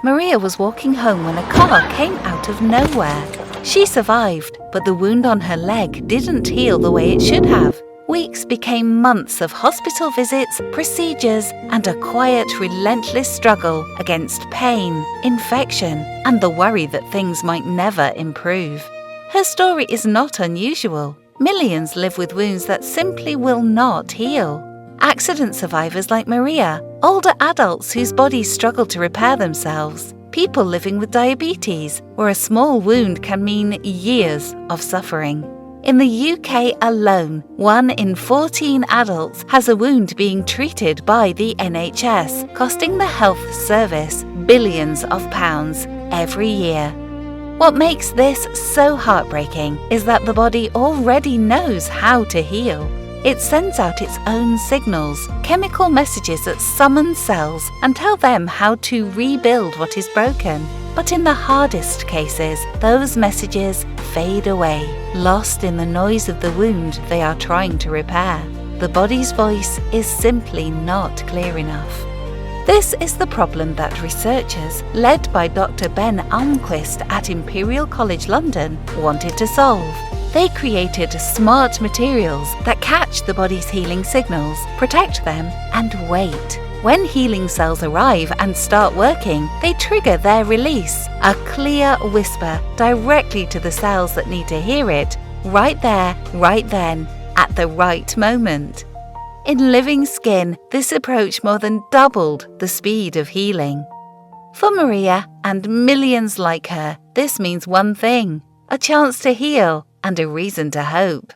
Maria was walking home when a car came out of nowhere. She survived, but the wound on her leg didn't heal the way it should have. Weeks became months of hospital visits, procedures, and a quiet, relentless struggle against pain, infection, and the worry that things might never improve. Her story is not unusual. Millions live with wounds that simply will not heal. Accident survivors like Maria, older adults whose bodies struggle to repair themselves, people living with diabetes, where a small wound can mean years of suffering. In the UK alone, 1 in 14 adults has a wound being treated by the NHS, costing the health service billions of pounds every year. What makes this so heartbreaking is that the body already knows how to heal. It sends out its own signals, chemical messages that summon cells and tell them how to rebuild what is broken. But in the hardest cases, those messages fade away, lost in the noise of the wound they are trying to repair. The body's voice is simply not clear enough. This is the problem that researchers, led by Dr. Ben Almquist at Imperial College London, wanted to solve. They created smart materials that catch the body's healing signals, protect them, and wait. When healing cells arrive and start working, they trigger their release, a clear whisper directly to the cells that need to hear it, right there, right then, at the right moment. In living skin, this approach more than doubled the speed of healing. For Maria and millions like her, this means one thing: a chance to heal and a reason to hope.